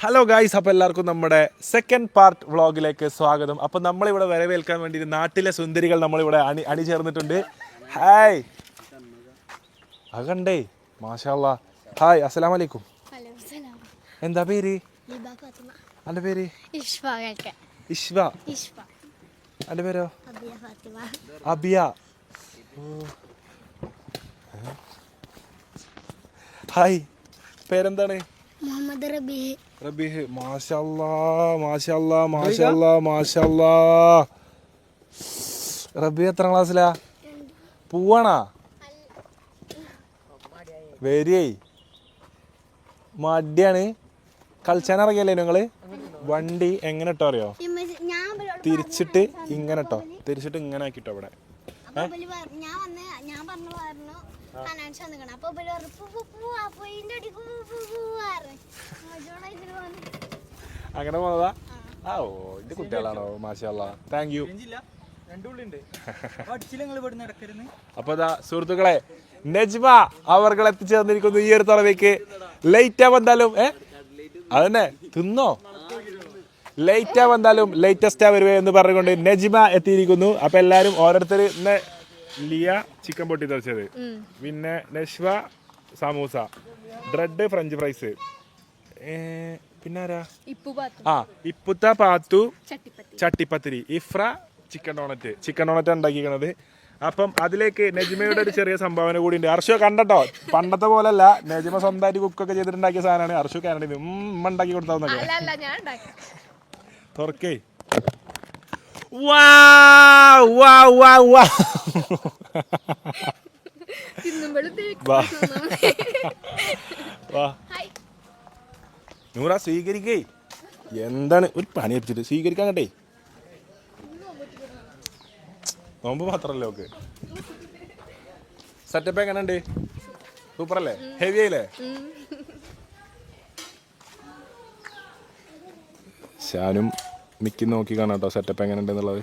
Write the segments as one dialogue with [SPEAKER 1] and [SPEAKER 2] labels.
[SPEAKER 1] Hello guys, അപ്പോൾ എല്ലാവർക്കും നമ്മുടെ സെക്കൻഡ് പാർട്ട് വ്ളോഗിലേക്ക് സ്വാഗതം. അപ്പോൾ നമ്മളിവിടെ വരവേൽക്കാൻ വേണ്ടി നാട്ടിലെ സുന്ദരികൾ നമ്മളിവിടെ അണിചേർന്നിട്ടുണ്ട്. ഹായ്, അകണ്ടേ മാഷാല്ലാ. ഹായ്, അസ്സലാമു അലൈക്കും. എന്താ പേര്? എൻ്റെ പേര് ഇഷ്വ. എൻ്റെ പേരോ? അബിയ. ഹായ്, പേരെന്താണ്?
[SPEAKER 2] മുഹമ്മദ്
[SPEAKER 1] റബീഹ്. മാഷാല്ലാ മാഷാല്ലാ മാഷാല്ലാ മാഷാല്ലാ. റബീഹ് എത്ര ക്ലാസ്സിലാ? പോവാണാ? വരിയേ മടിയാണ്. കളിച്ചാൻ ഇറങ്ങിയല്ലേ നിങ്ങള്? വണ്ടി എങ്ങനെ ഇട്ടോ അറിയോ? തിരിച്ചിട്ട് ഇങ്ങനെ ഇട്ടോ, തിരിച്ചിട്ട് ഇങ്ങനെ ആക്കിട്ടോ. ഇവിടെ അങ്ങനെ പോന്നതാ? ആ, ഓ, എന്റെ കുട്ടികളാണോ? മാഷാല്ലാ, താങ്ക് യു. അപ്പൊ സുഹൃത്തുക്കളെ, നജ്മ അവർ എത്തിച്ചേർന്നിരിക്കുന്നു ഈ ഒരു തളവേക്ക്. ലേറ്റ് ആവെന്താലും അതന്നെ തിന്നോ, ലേറ്റ് ആവെന്താലും ലേറ്റസ്റ്റ് വരുവേ എന്ന് പറഞ്ഞുകൊണ്ട് നജ്മ എത്തിയിരിക്കുന്നു. അപ്പൊ എല്ലാരും ഓരോരുത്തർ ഇന്ന് ലിയ ചിക്കൻ പൊട്ടി തെറിച്ചത്, പിന്നെ Nashwa samosa, bread French fries, പിന്നെ ആരാ? ഇപ്പുത്ത പാത്തു ചട്ടിപ്പത്തിരി, ഇഫ്ര ചിക്കൻ ഡോണറ്റ് ഉണ്ടാക്കിയിരിക്കണത്. അപ്പം അതിലേക്ക് നജ്മയുടെ ഒരു ചെറിയ സംഭാവന കൂടി ഉണ്ട്. അർഷു കണ്ടോ, പണ്ടത്തെ പോലല്ല, നജ്മ സ്വന്തമായിട്ട് കുക്കൊക്കെ ചെയ്തിട്ടുണ്ടാക്കിയ സാധനമാണ്. അർഷു കാനഡയിൽ ഉമ്മ ഉണ്ടാക്കി കൊടുത്താന്നൊക്കെ തുറക്കേ. നൂറ സ്വീകരിക്കേ. എന്താണ് ഒരു പണി വെച്ചിട്ട് സ്വീകരിക്കാൻ കേട്ടേ? നോമ്പ് മാത്രല്ലേ ഓക്കെ. സെറ്റപ്പ് എങ്ങനെ ഉണ്ട്? സൂപ്പർ അല്ലേ? ഹെവി ആയില്ലേ? ഷാനും മിക്കി നോക്കി കാണാം കേട്ടോ സെറ്റപ്പ് എങ്ങനെ ഉണ്ടെന്നുള്ളത്.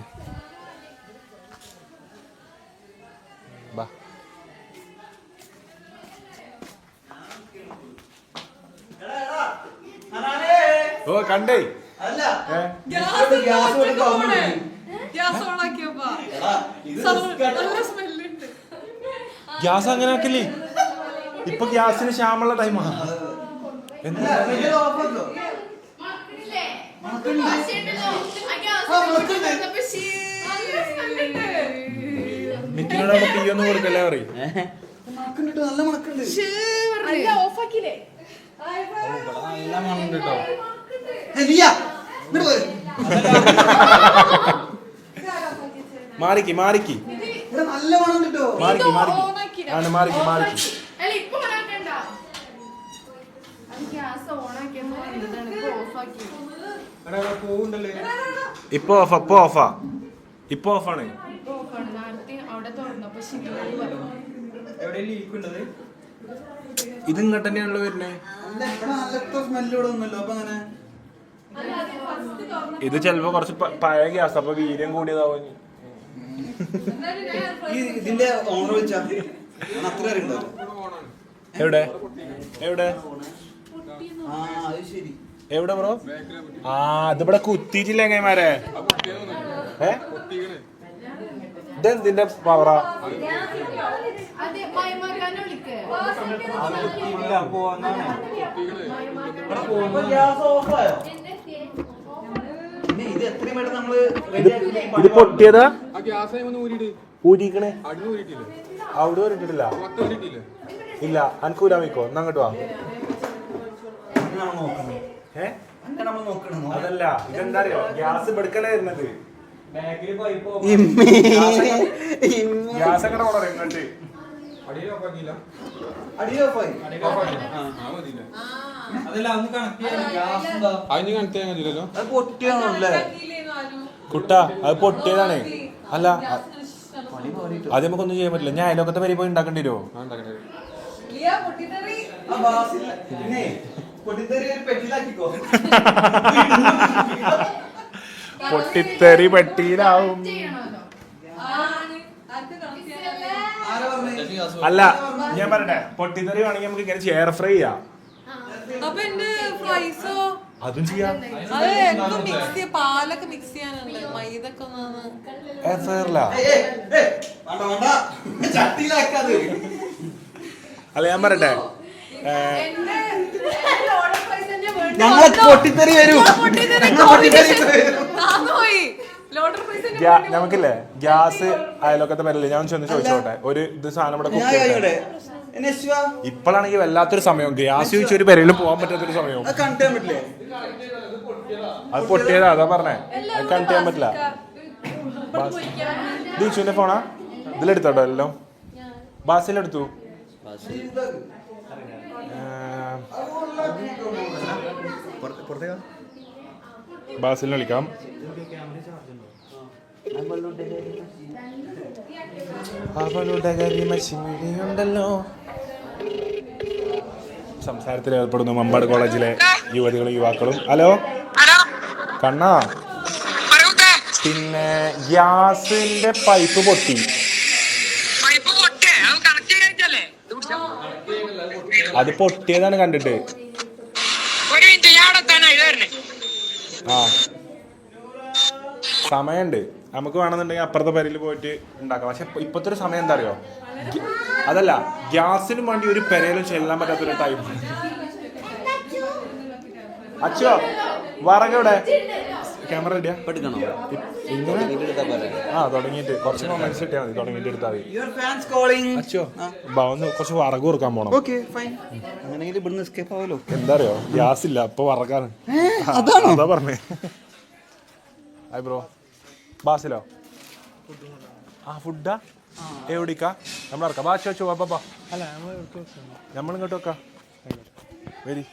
[SPEAKER 1] ഓ കണ്ടേ, ഗ്യാസ് അങ്ങനെ ആക്കില്ലേ? ഇപ്പൊ ഗ്യാസിന് ക്ഷാമുള്ള ടൈമാ. മിക്കിനോട് അവിടെ തീയൊന്നും കൊടുക്കല്ലേ പറയും. നല്ല മണം കേട്ടോ. മാറിക്ക് മാറിക്ക് മാറിക്ക് മാറിക്ക് ആണ് മാറിക്ക് മാറിക്ക്. ഇപ്പൊ ഓഫാ, ഇപ്പൊ ഓഫാ, ഇപ്പൊ ഓഫാണ്. ഇത് ഇങ്ങോട്ട് തന്നെയാണല്ലോ വരുന്നേ. ഇത് ചിലപ്പോ കുറച്ച് പഴയ ഗ്യാസ്, അപ്പൊ വീര്യം കൂടിയതാവും.
[SPEAKER 3] ഇതിന്റെ ഓണർ
[SPEAKER 1] എവിടെ എവിടെ എവിടെ ബ്രോ? ആ, ഇതിവിടെ കുത്തിയിട്ടില്ല എങ്ങനെമാരെ? ഇതെന്തിന്റെ പവറാ? ഇത് പൊട്ടിയതാ? ഊരിക്കണേ? അവിടെ ഊരിട്ടിട്ടില്ല. ഇല്ല, അനക്കൂരാ വയ്ക്കോ, എന്നങ്ങോട്ട് വാ. അതല്ല, ഇതെന്താ അറിയോ, ഗ്യാസ് എടുക്കലേ വരുന്നത്. ഗ്യാസ് എങ്ങനെ കൊണ്ടോ ഇങ്ങോട്ട്? കുട്ട അത് പൊട്ടിയതാണ്. അല്ല, അത് നമുക്കൊന്നും ചെയ്യാൻ പറ്റില്ല. ഞാൻ അയലോക്കത്തെ വരി പോയി ഉണ്ടാക്കേണ്ടി വരുമോ? പൊട്ടിത്തെറി പെട്ടിയിലാവും. അല്ല, ഞാൻ പറയട്ടെ, പൊട്ടിത്തെറി വേണമെങ്കിൽ നമുക്ക് ഇങ്ങനെ എയർ ഫ്രൈ ചെയ്യാം. അതും ചെയ്യാം.
[SPEAKER 2] പാലൊക്കെ മിക്സ് ചെയ്യാനുണ്ട്, മൈദൊക്കെ
[SPEAKER 1] അല്ല ഞാൻ പറയട്ടെ, നമുക്കില്ലേ ഗ്യാസ് അയലൊക്കത്തെ പേരല്ലേ, ഞാൻ ചെന്ന് ചോദിച്ചോട്ടെ ഒരു ഇത് സാധനം ഇവിടെ കുക്ക് ചെയ്യട്ടെ. ഇപ്പോഴാണെങ്കിൽ വല്ലാത്തൊരു സമയം, ഗ്യാസ് ചോദിച്ച ഒരു പെരയിൽ പോകാൻ പറ്റാത്തൊരു സമയം. അത് പൊട്ടിയതാ, അതാ പറഞ്ഞേ, അത് കണക്ട് ചെയ്യാൻ പറ്റില്ല. ദീക്ഷുവിന്റെ ഫോണാ ഇതിലെടുത്തോട്ടോ എല്ലാം, ബാസിലെടുത്തു. ബാസിലിനെ വിളിക്കാം. അവളുടെ കരിമശിമിഴിയുണ്ടല്ലോ. സംസാരത്തിൽ ഏർപ്പെടുന്നു മമ്പാട് കോളേജിലെ യുവതികളും യുവാക്കളും. ഹലോ കണ്ണാ, പിന്നെ ഗ്യാസിന്റെ പൈപ്പ് പൊട്ടി. അത് പൊട്ടിയതാണ് കണ്ടിട്ട്. ആ സമയമുണ്ട്, നമുക്ക് വേണമെന്നുണ്ടെങ്കിൽ അപ്പുറത്തെ പേരിൽ പോയിട്ട് ഉണ്ടാക്കാം. പക്ഷെ ഇപ്പോഴത്തെ ഒരു സമയം എന്താ അറിയോ, അതല്ല ഗ്യാസിനും വേണ്ടി ഒരു പെരയിലും ചെല്ലാൻ പറ്റാത്തൊരു ടൈം. അച്ഛോ വറകവിടെ ക്യാമറ റെഡിയാ? ഇങ്ങനെ ആ തുടങ്ങിയിട്ട് കുറച്ച് മൊമെന്റ്സ് കിട്ടിയാൽ മതി, തുടങ്ങിയിട്ട് എടുത്താൽ മതി. അച്ഛോ ഒന്ന് കുറച്ച് വറക് കൊടുക്കാൻ പോണം. എന്താ അറിയോ, ഗ്യാസ് ഇല്ല, അപ്പൊ വറക്കാണ്. അതാ പറഞ്ഞേ. ഹായ് ബ്രോ, ബാസിലോ? ആ ഫുഡാ എവിടേക്കാ നമ്മൾ ഇറക്കാം? ബാഷ വെച്ചോ ബാബാ. അല്ല നമ്മളിങ്ങോട്ട് വെക്കാം. വരി.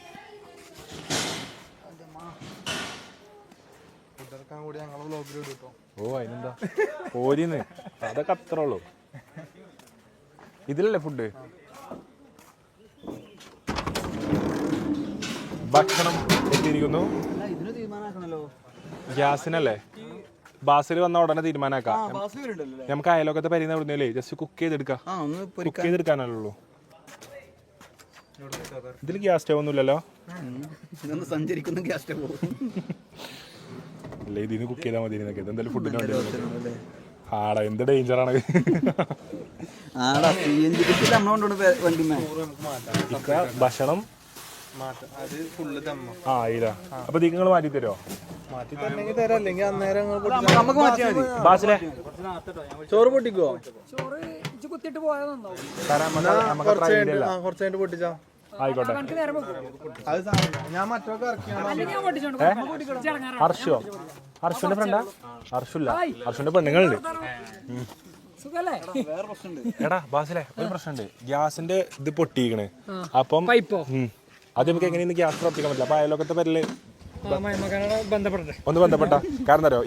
[SPEAKER 1] ഓ അതിനെന്താ പോരിന്ന്, അതൊക്കെ അത്ര ഉള്ളു. ഇതിലല്ലേ ഫുഡ്? ഭക്ഷണം എത്തിയിരിക്കുന്നു. ഗ്യാസിനല്ലേ? ബാസിൽ വന്ന ഉടനെ തീരുമാനാക്കാം. നമുക്ക് അയലോക്കത്തെ പരിന്ന് എവിടുന്നല്ലേ ജസ്റ്റ് കുക്ക് ചെയ്തെടുക്കാം. കുക്ക് ചെയ്തെടുക്കാനല്ലോ. ഇതിൽ ഗ്യാസ് സ്റ്റവ് ഒന്നും ഇല്ലല്ലോ.
[SPEAKER 3] സഞ്ചരിക്കുന്ന ഗ്യാസ് സ്റ്റവ്
[SPEAKER 1] അല്ല, ഇതിന് കുക്ക് ചെയ്താൽ മതി. എന്തായാലും ഫുഡിന് വേണ്ടി ആടാ, എന്ത് ഡേഞ്ചറാണ്. ഭക്ഷണം ആ ഇല്ല. അപ്പൊ നിങ്ങൾ മാറ്റി തരുമോ?
[SPEAKER 3] ചോറ് പൊട്ടിക്കോ?
[SPEAKER 1] ആയിക്കോട്ടെ. ഹർഷോ? ഹർഷുന്റെ ഫ്രണ്ടാ? ഹർഷില്ല, ഹർഷുന്റെ പെണ്ണുങ്ങളുണ്ട്. എടാ ബാസിലെ ഒരു പ്രശ്നമുണ്ട്, ഗ്യാസിന്റെ ഇത് പൊട്ടിയിരിക്കണ്. അപ്പം അത് നമുക്ക് എങ്ങനെയാണ് ഗ്യാസ് പ്രവർത്തിക്കാൻ പറ്റില്ല. അപ്പൊ അയലോക്കത്തെ പേരില് ഒന്ന് ബന്ധപ്പെട്ട. കാരണം അറിയോ,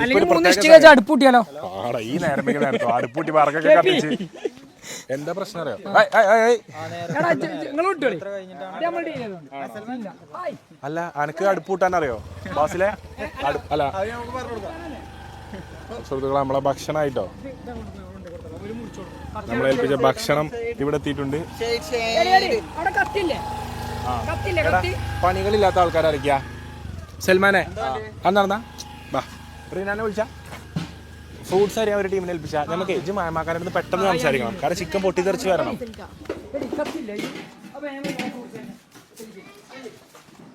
[SPEAKER 1] ആടാ ഈ നേരം നേരത്തോ അടുപ്പൂട്ടി പറക്കൊക്കെ കത്തിച്ച് എന്താ പ്രശ്നം അറിയോ? അല്ല അനക്ക് അടുപ്പൂട്ടാൻ അറിയോ ബാസിലെ? അല്ല സുഹൃത്തുക്കളെ, നമ്മളെ ഭക്ഷണമായിട്ടോ നമ്മളെ ഏൽപ്പിച്ച ഭക്ഷണം ഇവിടെ എത്തിയിട്ടുണ്ട്. പണികളില്ലാത്ത ആൾക്കാരായിരിക്കാ. സൽമാനെ അന്നാ ബാ, റീനാനെ വിളിച്ച ഫ്രൂട്ട്സ് അറിയാൻ ഒരു ടീമിനെ ഏൽപ്പിച്ച. നമുക്ക് എജ് മായമാക്കാനായിട്ട് പെട്ടെന്ന് സംസാരിക്കണം, കാരണം ചിക്കൻ പൊട്ടിത്തെറിച്ച് വരണം.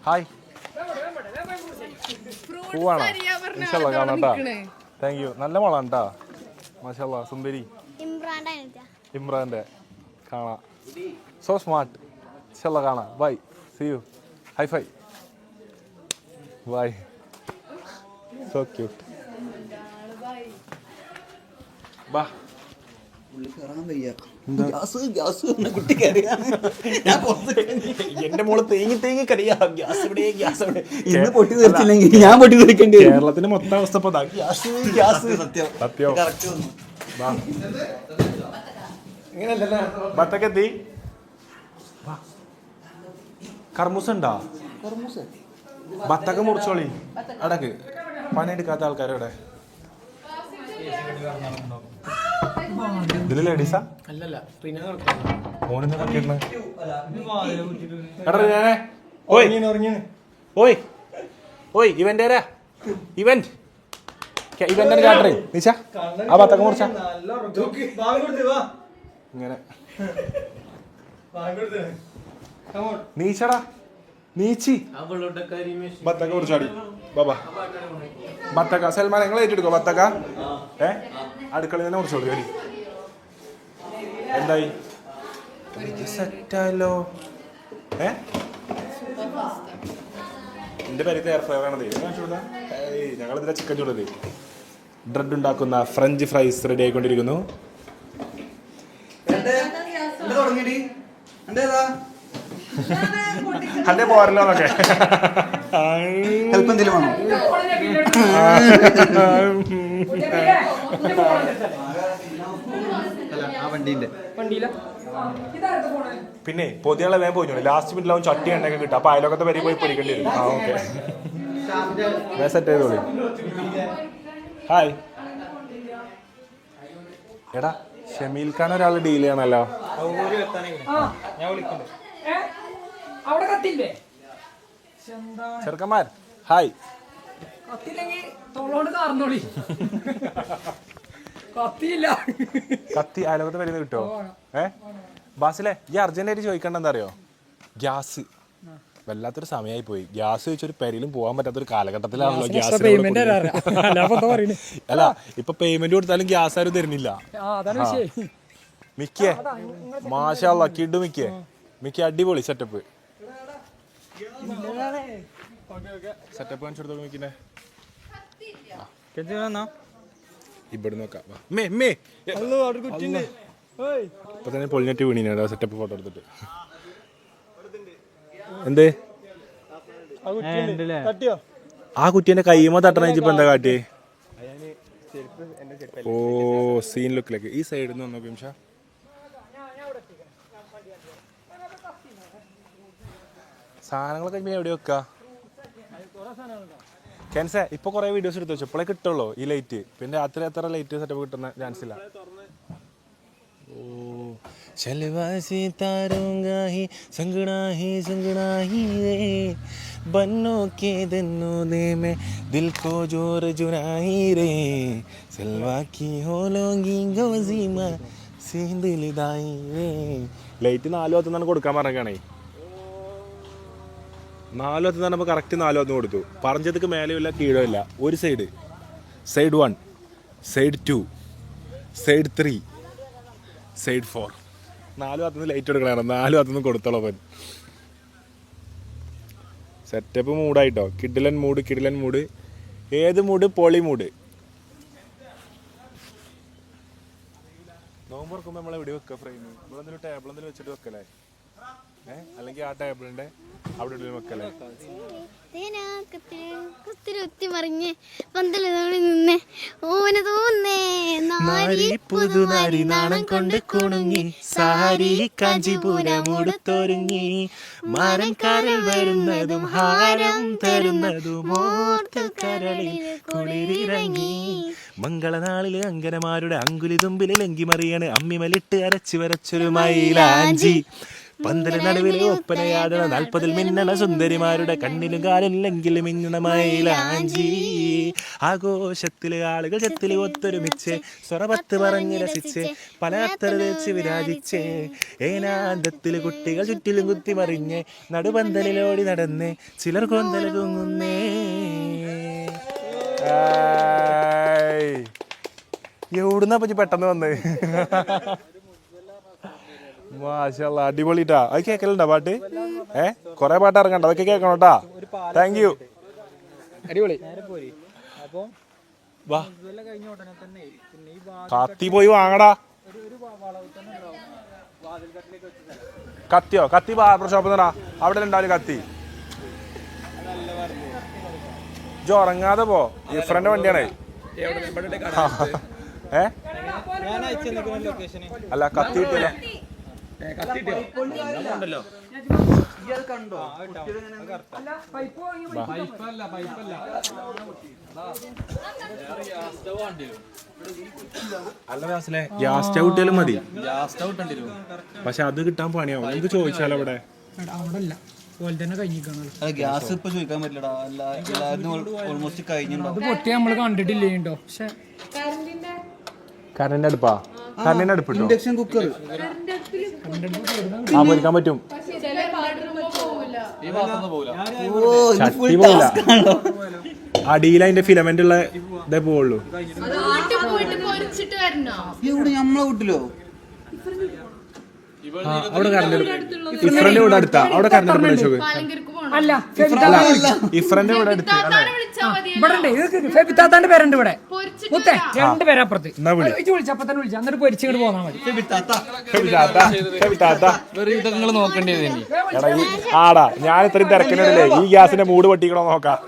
[SPEAKER 1] ഹായ്, പൂവാണോ? ഇൻഷാല്ലാ കാണാം കേട്ടോ. Thank you. നല്ല മോളാണ് കേട്ടോ, മാഷാല്ലാ സുന്ദരി. ഇമ്രാന്റെ കാണാം, സോ സ്മാർട്ട്. ഇൻഷാല്ലാ കാണാം. Bye, see you. High five. Bye, so cute. ബാ, എന്റെ മോള് തേങ്ങി തേങ്ങി കറിയാ. ഗ്യാസ് എവിടെ, ഗ്യാസ് എവിടെ?
[SPEAKER 3] ഇന്ന് പൊട്ടി തീർച്ചില്ലെങ്കിൽ ഞാൻ പൊട്ടി തീർക്കേണ്ടി വരും.
[SPEAKER 1] കേരളത്തിന്റെ മൊത്തം അവസ്ഥ ഇപ്പൊ സത്യം. ബത്തക്കെത്തി. കർമൂസ ഉണ്ടാ? ബത്തക്ക മുറിച്ചോളി. അടക്ക് പണിയെടുക്കാത്ത ആൾക്കാരവിടെ. ഇതില് ലേഡീസാ? ഓനെന്താ കത്തിയിടണേ? ഓയ് ഓയ് ഇവന്റ് ആരാ ഇവന്റ് ഇവന്റ് കാട്ടറിങ് നീച്ച ആ പത്തൊക്കെ മുറിച്ച ഇങ്ങനെ നീച്ചടാ നീച്ചി ബത്തക്ക കുറിച്ചാടി ബാബാ ബത്തക്ക സൽമാൻ നിങ്ങൾ ഏറ്റെടുക്കോ ബത്തക്ക അടുക്കളയിൽ തന്നെ കുറിച്ചോളൂ അടി എന്തായി സെറ്റായല്ലോ എന്റെ പേര് എയർ ഫ്രയർ ആണത് ഞങ്ങളിതിലെ ചിക്കൻ ചൂടത് ബ്രെഡ് ഉണ്ടാക്കുന്ന ഫ്രഞ്ച് ഫ്രൈസ് റെഡി ആയിക്കൊണ്ടിരിക്കുന്നു അല്ലേ പോരല്ലോ എന്നൊക്കെ
[SPEAKER 3] ഹെൽപ്പ് എന്തെങ്കിലും വേണോ?
[SPEAKER 1] പിന്നെ പൊതിയുള്ള വേഗം പോയി ലാസ്റ്റ് മിനിറ്റിലാവും ചട്ടി എണ്ണയൊക്കെ കിട്ടും അപ്പൊ അയലോക്കത്തെ വരി പോയി പൊരിക്കേണ്ടി വരും ആ ഓക്കെ സെറ്റ് ചെയ്തോളി ഹായ് എടാ ഷമീൽ ഖാൻ ഒരാൾ ഡീൽ ചെയ്യണല്ലോ ചെറുക്കന്മാർ ഹായ് കത്തി അയലോകത്ത് വരുന്നത് കിട്ടോ ബാസിലെ ഈ അർജന്റായിട്ട് ചോദിക്കേണ്ട എന്താ അറിയോ ഗ്യാസ് വല്ലാത്തൊരു സമയമായി പോയി ഗ്യാസ് ചോദിച്ചൊരു പെരയിലും പോകാൻ പറ്റാത്തൊരു കാലഘട്ടത്തിലാണല്ലോ ഗ്യാസ് അല്ല ഇപ്പൊ പേയ്മെന്റ് കൊടുത്താലും ഗ്യാസ് ആരും തരുന്നില്ല മിക്കേ മാഷാള്ള കിഡു മിക്ക അടിപൊളി സെറ്റപ്പ് സെറ്റപ്പ് കാണിച്ചു കൊടുത്തോ മിക്കിന്റെ ഇവിടെ നോക്കാം ഇപ്പൊ തന്നെ പൊളിഞ്ഞിട്ട് വീണീനാ സെറ്റപ്പ് ഫോട്ടോ എടുത്തിട്ട് എന്തേ ആ കുട്ടീന്റെ കൈമ തട്ടണ ഇപ്പൊ എന്താ കാട്ടി ഓ സീൻ ലുക്കിലേക്ക് ഈ സൈഡിൽ നിന്ന് നോക്കി നിമിഷ സാധനങ്ങളൊക്കെ എവിടെ വെക്കാ ക്യാൻസേ ഇപ്പൊ കുറെ വീഡിയോസ് എടുത്ത് വെച്ചു ഇപ്പോഴേ കിട്ടുള്ളൂ ഈ ലൈറ്റ് പിന്നെ രാത്രി അത്ര ലൈറ്റ് സെറ്റപ്പ് കിട്ടുന്ന ചാൻസ് ഇല്ല ഓ चलवा सितारों ही संगना ही रे बन्नों के दन्नों दे में दिल को जोर जुराई रे सलवा की हो लोगी गौजीमा सिंदिलदाई रे ലൈറ്റ് 4:10 കൊടുക്കാൻ പറഞ്ഞാണേ 4:10 കറക്റ്റ് 4:10 കൊടുത്തു പറഞ്ഞതൊക്കെ മേലെയില്ല കീഴല്ല ഒരു side 1 side 2 side 3 side 4 4:10 light എടുക്കണ 4:10 കൊടുത്തോളൂ പൻ സെറ്റപ്പ് മൂഡായിട്ടോ കിഡിലൻ മൂഡ് ഏത് മൂഡ് പൊളി മൂഡ് നോമ്പ് തുറക്കുമ്പോൾ നമ്മളെ എവിടെ വെക്കുക ഫ്രെയിം ഇവിടെ എന്തെങ്കിലും ടേബിൾ എന്തെങ്കിലും വെച്ചിട്ട് വെക്കല്ലേ അല്ലെങ്കിൽ ആ ടേബിളിന്റെ അവിടെ വെക്കല്ലേ പുതുനാരി നാണം കൊണ്ട് കുണുങ്ങി സാരി കാഞ്ചിപുരമുടുത്തൊരുങ്ങി മരംകാരിൽ വരുന്നതും ഹാരം തരുന്നതും ഓർത്ത് കരളിൽ കുളിരിറങ്ങി മംഗളനാളില് അങ്കനമാരുടെ അങ്കുലി തുമ്പിൽ ലങ്കിമറിയാണ് അമ്മിമലിട്ട് അരച്ചു വരച്ചൊരു മൈലാഞ്ചി പന്തല നടുവിലെ ഒപ്പനയാടണ 40 മിന്നണ സുന്ദരിമാരുടെ കണ്ണിലും കാലില്ലെങ്കിലും മിന്നണ മൈലാഞ്ചി ആഘോഷത്തില് ആളുകൾ ചെത്തില് ഒത്തൊരുമിച്ച് സ്വറപത്ത് പറഞ്ഞ് രസിച്ച് പലത്തര തേച്ച് വിരാജിച്ച് ഏനാന്തത്തില് കുട്ടികൾ ചുറ്റിലും കുത്തിമറിഞ്ഞ് നടുപന്തലിലോടി നടന്ന് ചിലർ കൊന്തല തൂങ്ങുന്നേ എവിടുന്നാ പറ്റി പെട്ടെന്ന് വന്ന് മാഷാല്ലാ അടിപൊളിട്ടാ അത് കേക്കലുണ്ടാ പാട്ട് കൊറേ പാട്ട് ഇറങ്ങണ്ട അതൊക്കെ കേക്കണോട്ടാ താങ്ക് യു
[SPEAKER 3] അടിപൊളി
[SPEAKER 1] വാ കത്തി പോയി വാങ്ങടാ കത്തിയോ കത്തി ബാർബർ ഷോപ്പ് അവിടെ ഉണ്ടാവില്ല കത്തി ജോ ഉറങ്ങാതെ പോ ഡിഫറന്റ് വണ്ടിയാണേ അല്ല കത്തി കിട്ടില്ല അല്ല ഗ്യാസിലെ ഗ്യാസ് സ്റ്റൗ കിട്ടിയാലും മതി പക്ഷെ അത് കിട്ടാൻ പണിയാവും നമുക്ക് ചോദിച്ചാലോ അവിടെ
[SPEAKER 3] ഗ്യാസ് ഇപ്പൊ ചോദിക്കാൻ പറ്റില്ലടാ. എല്ലാവരും ഓൾമോസ്റ്റ് കഴിഞ്ഞിട്ടുണ്ടാവും.
[SPEAKER 4] പൊട്ടി നമ്മള് കണ്ടിട്ടില്ലേണ്ടോ. പക്ഷെ
[SPEAKER 1] കറണ്ട് അടുപ്പാ? കറണ്ടിന്റെ അടുപ്പിട്ടോ?
[SPEAKER 3] ഇൻഡക്ഷൻ കുക്കർ
[SPEAKER 1] ആ പൊരിക്കാൻ പറ്റും.
[SPEAKER 2] ചില ബാത്റൂമിൽ പോവില്ല.
[SPEAKER 1] ചട്ടി പോവില്ല. അടിയിൽ അതിന്റെ ഫിലമെന്റ് ഉള്ള ഇതേ പോവുള്ളൂ.
[SPEAKER 3] ഇവിടെ നമ്മളെ വീട്ടിലോ?
[SPEAKER 1] അവിടെ കറണ്ട് ഇഫ്രന്റെ ഇവിടെ അടുത്താ. അവിടെ കറണ്ട് അടുപ്പ് ചോദിച്ചു.
[SPEAKER 4] അല്ല
[SPEAKER 1] ഇഫ്രന്റെ ഇവിടെ അടുത്ത്
[SPEAKER 4] ഇവിടെ ഫെബിത്താത്താന്റെ പേരുണ്ട് ഇവിടെ. മുത്തേ 2 പേരപ്പുറത്ത് വിളിച്ചപ്പോ തന്നെ വിളിച്ചു. എന്നിട്ട് പൊരിച്ചിങ്ങോട്ട് പോന്നാ മതി.
[SPEAKER 3] നിങ്ങൾ നോക്കേണ്ടത്
[SPEAKER 1] ആടാ ഞാൻ ഇത്രയും തിരക്കിനല്ലേ ഈ ഗ്യാസിന്റെ മൂട് പൊട്ടിക്കണോ നോക്കാം.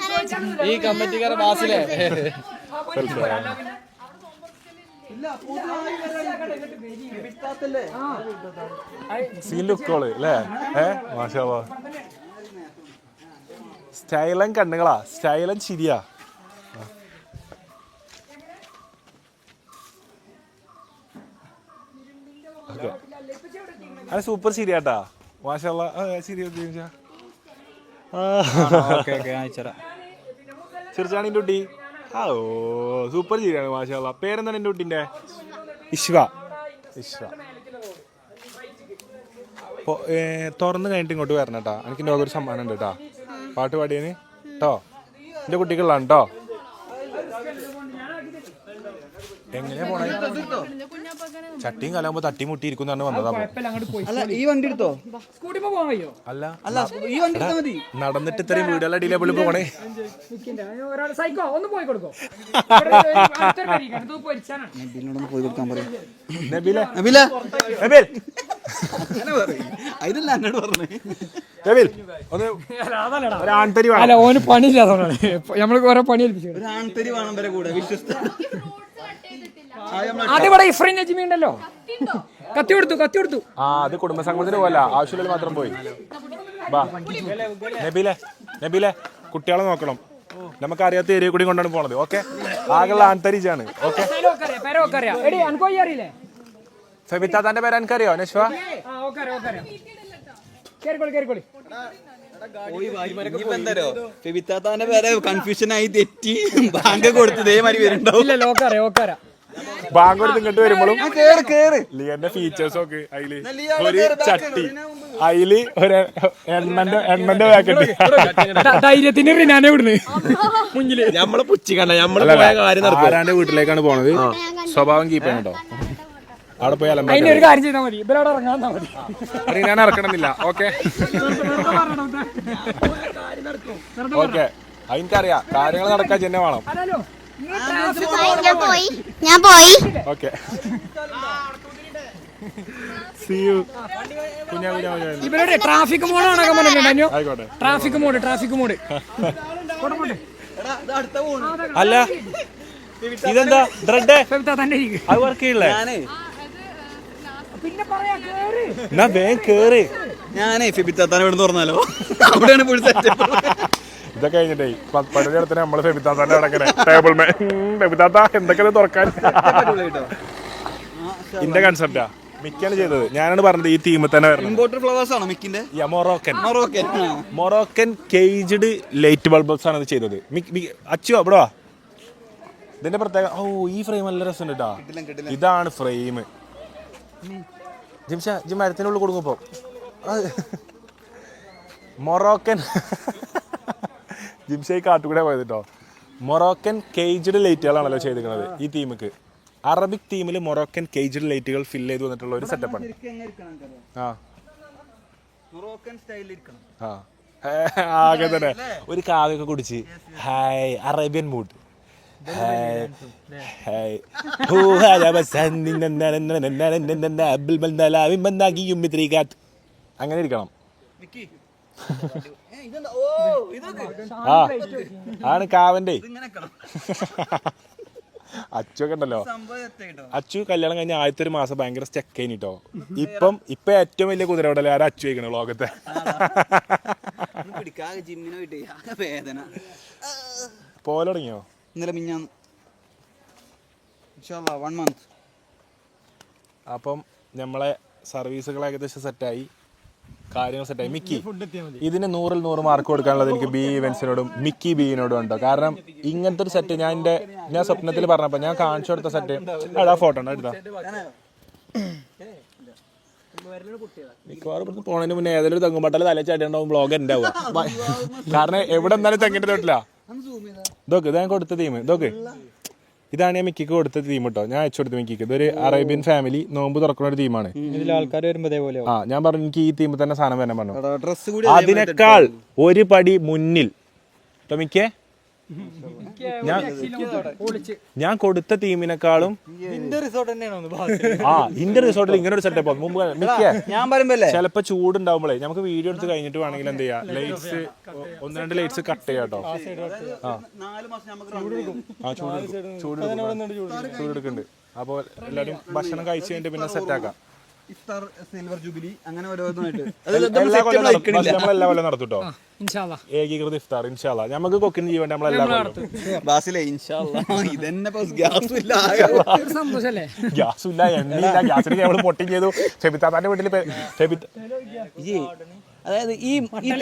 [SPEAKER 3] ഈ കമ്മിറ്റിക്കാരെ ബാസിലെ
[SPEAKER 1] സീലുക്കോള് അല്ലേ? മാഷാ അല്ലാഹ്. സ്റ്റൈലൻ കണ്ണുകളാ, സ്റ്റൈലൻ ശരിയാ. ഓക്കെ അത് സൂപ്പർ ശരിയാട്ടാ. മാഷാ അല്ലാഹ്. ശരി ചെറുച്ചാണിന്റെ കുട്ടി. ഓ സൂപ്പർ ശരിയാണ്. മാഷാ അല്ലാഹ്. പേരെന്താണ് എന്റെ കുട്ടീന്റെ? ഇഷ്വ. തുറന്ന് കഴിഞ്ഞിട്ട് ഇങ്ങോട്ട് വരണം കേട്ടാ. എനിക്ക് ലോകം സമ്മാനം ഉണ്ട് കേട്ടാ. പാട്ട് പാടിയന് കേട്ടോ. എന്റെ കുട്ടികളാണ് കേട്ടോ. എങ്ങനെയാ പോണേ? ചട്ടിയും കലാകുമ്പോ തട്ടി മുട്ടി ഇരിക്കുന്ന വന്നതാ.
[SPEAKER 3] ഈ വണ്ടി എടുത്തോ?
[SPEAKER 1] അല്ല
[SPEAKER 3] ഈ വണ്ടി എടുത്താ മതി.
[SPEAKER 1] നടന്നിട്ട് ഇത്രയും വീടുകളുടെ അടിയിലെ പുള്ളി പോണേ.
[SPEAKER 3] പോയി കൊടുക്കാൻ പറയാം.
[SPEAKER 1] നബീല
[SPEAKER 3] നബീല
[SPEAKER 1] നബീൽ
[SPEAKER 3] അതിനല്ല എന്നോട് പറഞ്ഞേ.
[SPEAKER 1] നബീൽ ഒന്ന് ഒരു ആൺതരി
[SPEAKER 4] അല്ല ഓന് പണിയില്ലാത്തതാണ്. നമ്മള് കുറെ പണി ഏൽപ്പിച്ചു.
[SPEAKER 3] ഒരു ആൺതരി വേണം വരെ കൂടെ വിശ്വസ്ത.
[SPEAKER 4] അതിവിടെ ഇഫ്രീൻ നജ്മി ഉണ്ടല്ലോ. കത്തി കൊടുത്തു.
[SPEAKER 1] ആ അത് കുടുംബസംഗമത്തിന് പോലെ ആവശ്യമില്ല മാത്രം പോയി. ബാ നബീലെ കുട്ടികളെ നോക്കണം. നമുക്ക് അറിയാത്ത ഏരിയ കൂടി കൊണ്ടാണ് പോണത്. ഓക്കെ ആകെയുള്ള ആൺതരിച്ചാണ്. ഓക്കെ ഫെബിത്താത്താന്റെ പേര് എനിക്കറിയോ നശ്വ?
[SPEAKER 3] ഫെബിത്താത്താന്റെ പേരെ കൺഫ്യൂഷൻ ആയി തെറ്റി ബാങ്ക് കൊടുത്ത് ഇതേമാതിരി വരുന്നുണ്ടാവും.
[SPEAKER 1] ബാങ്ക് കൊടുത്ത് ഇങ്ങോട്ട് വരുമ്പോഴും ലിയന്റെ ഫീച്ചേഴ്സ് ഒക്കെ അതില് ഒരു ചട്ടി, അതില് ഒരു എണ്ണന്റെ പാക്കറ്റ്.
[SPEAKER 4] ധൈര്യത്തിന്റെ റിനാനെ വിടുന്നു മുന്നില്.
[SPEAKER 5] നമ്മള് പുച്ചിക്കണ്ട. നമ്മള്
[SPEAKER 1] ആരാന്റെ വീട്ടിലേക്കാണ് പോണത്. സ്വഭാവം കീപ്പ് ചെയ്യണോ. അവിടെ പോയി
[SPEAKER 4] അതിനൊരു കാര്യം ചെയ്താൽ മതി. ഇവരവിടെ ഇറങ്ങാൻ മതി.
[SPEAKER 1] ഞാൻ ഇറക്കണമെന്നില്ല. ഓക്കെ ഓക്കെ എനിക്കറിയാം കാര്യങ്ങൾ നടക്കാൻ ചെന്നെ വേണം.
[SPEAKER 6] ഞാൻ പോയി.
[SPEAKER 1] ഓക്കെ
[SPEAKER 4] ഇവരുടെ ട്രാഫിക് മോഡാണോ പറഞ്ഞിട്ടുണ്ടോ?
[SPEAKER 1] ആയിക്കോട്ടെ.
[SPEAKER 4] ട്രാഫിക് മോഡ്
[SPEAKER 1] അല്ല ഇതെന്താ ത്രെഡ് അത് വർക്ക് ചെയ്യില്ലേ?
[SPEAKER 4] പിന്നെ പറയാ കേറ്.
[SPEAKER 1] എന്നാ വേഗം കേറ്.
[SPEAKER 3] ഞാനേ ഫെബിത്താത്താനെ ഇവിടെ തുറന്നാലോ? അവിടെയാണ് ഫുൾ സെറ്റപ്പ്.
[SPEAKER 1] ഇതൊക്കെ കഴിഞ്ഞിട്ടേ പടി അടുത്തിന് നമ്മള് ഫെബിത്താത്താന്റെ അടക്കണേ ടേബിൾ മേ. ഫെബിത്താത്ത എന്തൊക്കെ തുറക്കാൻ ഇന്റെ കൺസെപ്റ്റാ മിക്കാണ് ചെയ്തത്. ഞാനാണ് പറഞ്ഞത് ഈ തീമിൽ തന്നെ വരണം.
[SPEAKER 3] ഇമ്പോർട്ടഡ് ഫ്ലവേഴ്സ് ആണോ മിക്കിന്റെ?
[SPEAKER 1] മൊറോക്കൻ കേജ്ഡ് ലൈറ്റ് ബൾബസ് ആണ് ഇത് ചെയ്തത്. അച്ചു അവിടെ ഇതിന്റെ പ്രത്യേക. ഓ ഈ ഫ്രെയിം നല്ല രസമുണ്ട് കേട്ടാ. ഇതാണ് ഫ്രെയിം. ജിംഷ മരത്തിനുള്ളിൽ കൊടുക്കുമ്പോ മൊറോക്കൻ ജിംഷ ഈ കാട്ടുകൂടെ പോയത് കേട്ടോ. മൊറോക്കൻ കേജ്ഡ് ലൈറ്റുകളാണല്ലോ ചെയ്തിരിക്കുന്നത് ഈ തീമിക്ക്. അറബിക് തീമിൽ മൊറോക്കൻ കേജ്ഡ് ലൈറ്റുകൾ ഫില്ല് ചെയ്ത് വന്നിട്ടുള്ള ഒരു സെറ്റപ്പാണ്. ആകെ തന്നെ ഒരു കാവ്യൊക്കെ കുടിച്ച് ഹായ് അറേബ്യൻ മൂഡ്. അങ്ങനെ ഇരിക്കണം. ആ ആണ് കാവന്റെ. അച്ചു ഒക്കെ ഉണ്ടല്ലോ. അച്ചു കല്യാണം കഴിഞ്ഞ ആദ്യത്തെ ഒരു മാസം ഭയങ്കര സ്റ്റക്ക് കഴിഞ്ഞിട്ടോ. ഇപ്പൊ ഏറ്റവും വലിയ കുതിരയോടല്ലേ ആരും അച്ചു വയ്ക്കണ ലോകത്തെ. പോലെ തുടങ്ങിയോ?
[SPEAKER 3] ഇന്നലെ മിഞ്ഞാന്ന്. ഇൻഷാല്ലാ 1 month.
[SPEAKER 1] അപ്പം നമ്മളെ സർവീസുകൾ ഏകദേശം സെറ്റായി. കാര്യങ്ങൾ സെറ്റായി. മിക്കി ഇതിന് 100-ൽ 100 മാർക്ക് കൊടുക്കാനുള്ളത് എനിക്ക് ബി ഇവൻസിനോടും മിക്കി ബിയിനോടും ഉണ്ടോ. കാരണം ഇങ്ങനത്തെ ഒരു സെറ്റ് ഞാൻ സ്വപ്നത്തിൽ പറഞ്ഞപ്പോൾ ഞാൻ കാണിച്ചു കൊടുത്ത സെറ്റ് അതാ ഫോട്ടോ ഉണ്ട് എടുത്താ. മിക്കവാറും ഇവിടുന്ന് പോണതിന് മുന്നേ ഏതൊരു തെങ്ങുമ്പട്ടൽ തലച്ചാടിയുണ്ടാവും ബ്ലോഗ് ഉണ്ടാവുക. കാരണം എവിടെ എന്നാലും തെങ്ങിന്റെ തൊട്ടില്ല. ഇതൊക്കെ ഇതാ ഞാൻ കൊടുത്ത തീം. ഇതൊക്കെ ഇതാണ് ഞാൻ മിക്കിക്ക് കൊടുത്ത തീം കേട്ടോ. ഞാൻ അയച്ചു കൊടുത്ത മിക്കിക്ക്. ഇതൊരു അറേബ്യൻ ഫാമിലി നോമ്പ് തുറക്കുന്ന ഒരു തീമാണ്.
[SPEAKER 3] ആൾക്കാർ വരുമ്പോ
[SPEAKER 1] ഞാൻ പറഞ്ഞു എനിക്ക് ഈ തീമിൽ തന്നെ സാധനം വരാൻ പറഞ്ഞു. അതിനേക്കാൾ ഒരു പടി മുന്നിൽ മിക്കേ ഞാൻ കൊടുത്ത തീമിനെക്കാളും ഇന്റെ റിസോർട്ടിൽ ഇങ്ങനെ ഒരു സെറ്റപ്പ് മുമ്പ് ചിലപ്പോ ചൂടുണ്ടാവുമ്പോഴേ നമുക്ക് വീഡിയോ എടുത്ത് കഴിഞ്ഞിട്ട് വേണമെങ്കിൽ എന്ത് ചെയ്യാം, ലൈറ്റ്സ് 1-2 ലൈറ്റ്സ് കട്ട് ചെയ്യാം കേട്ടോ. ചൂടെടുക്കുന്നുണ്ട്. അപ്പോൾ എല്ലാവരും ഭക്ഷണം കഴിച്ചു കഴിഞ്ഞിട്ട് പിന്നെ സെറ്റാക്കാം.
[SPEAKER 3] ഇഫ്താർ സിൽവർ ജൂബിലി അങ്ങനെ ഓരോന്നായിട്ട്
[SPEAKER 1] നമ്മളെല്ലാ കൊല്ലം നടത്തുട്ടോ ഏകീകൃത ഇഫ്താർ ഇൻഷാല്ലാ. നമുക്ക് കൊക്കിന് ജീവൻ നമ്മളെല്ലാ ഗ്യാസും ഇല്ല എണ്ണയില്ല. ഗ്യാസിന് നമ്മൾ പൊട്ടിങ് ചെയ്തു. ഫെബിത്താത്താന്റെ വീട്ടിൽ
[SPEAKER 3] അതായത് ഈ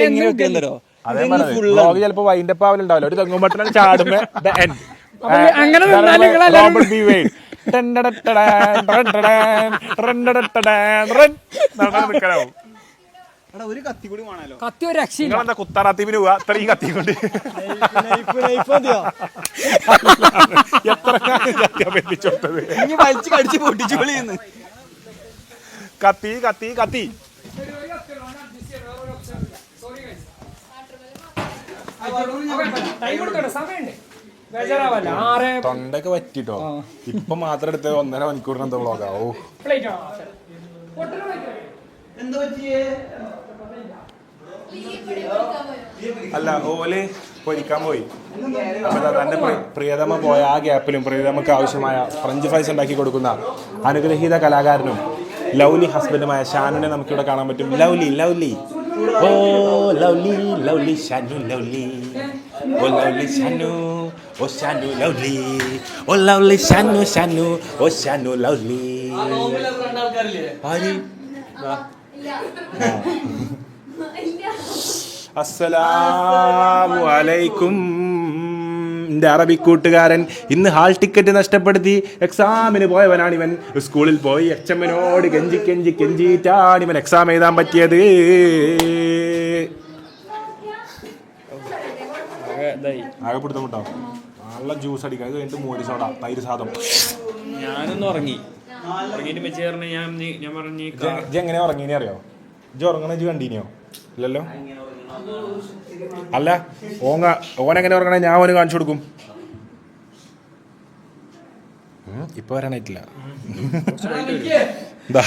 [SPEAKER 3] തെങ്ങിനൊക്കെ എന്തോ
[SPEAKER 1] അതേ ബ്ലോഗ് ചിലപ്പോ വൈൻഡപ്പ് ആവലുണ്ടാവില്ല. ഒരു തെങ്ങുമ്പട്ടിലാണ് ചാടുമ്പോ
[SPEAKER 3] ഒരു കത്തി കൂടി വേണല്ലോ.
[SPEAKER 4] കത്തി ഒരു രക്ഷയില്ല.
[SPEAKER 1] കുത്താറാത്തീപിന് പോവാ ഇത്രയും കത്തി കൊണ്ട് എത്ര എത്തിച്ചോട്ടത്
[SPEAKER 3] വലിച്ചു കടിച്ച് പൊട്ടിച്ചു പൊളിയുന്നു.
[SPEAKER 1] കത്തി കത്തി കത്തി തൊണ്ടൊക്കെ പറ്റിട്ടോ. ഇപ്പൊ മാത്രം എടുത്ത് 1.5 മണിക്കൂറിന് എന്തോ ബ്ലോഗാവോ. അല്ല ഓല് പൊരിക്കാൻ പോയി. അപ്പൊ തന്റെ പ്രിയതമ പോയ ആ ഗ്യാപ്പിലും പ്രിയതമക്ക് ആവശ്യമായ ഫ്രഞ്ച് ഫ്രൈസ് ഉണ്ടാക്കി കൊടുക്കുന്ന അനുഗ്രഹീത കലാകാരനും ലവ്ലി ഹസ്ബൻഡുമായ ഷാനുനെ നമുക്കിവിടെ കാണാൻ പറ്റും. Lovely lovely oh lovely lovely Shanu lovely oh lovely Shanu oh Shanu lovely oh lovely Shanu Shanu oh Shanu lovely. അസ്സലാമു അലൈക്കും. എൻ്റെ അറബി കൂട്ടുകാരൻ ഇന്ന് ഹാൾ ടിക്കറ്റ് നഷ്ടപ്പെടുത്തി എക്സാമിന് പോയവനാണിവൻ. സ്കൂളിൽ പോയി എച്ചമ്മനോട് കെഞ്ചി കെഞ്ചി കെഞ്ചിയിട്ടാണ് ഇവൻ എക്സാം എഴുതാൻ പറ്റിയത്. ആകെ പിടുത്തമുട്ടോ. നല്ല ജ്യൂസ് അടിക്കാം. ഇത് കഴിഞ്ഞിട്ട് മോര് സോഡ തൈര് സാദം.
[SPEAKER 5] ഞാനൊന്ന് ഉറങ്ങി
[SPEAKER 1] എങ്ങനെ ഉറങ്ങിനെ അറിയോ? ഇജ്ജ് ഉറങ്ങണ ഇജ്ജ് കണ്ടീനിയോ? ഇല്ലല്ലോ. അല്ല ഓനെങ്ങനെ ഉറങ്ങണേ ഞാൻ ഓന് കാണിച്ചു കൊടുക്കും. ഇപ്പൊ വരാനായിട്ടില്ല. എന്താ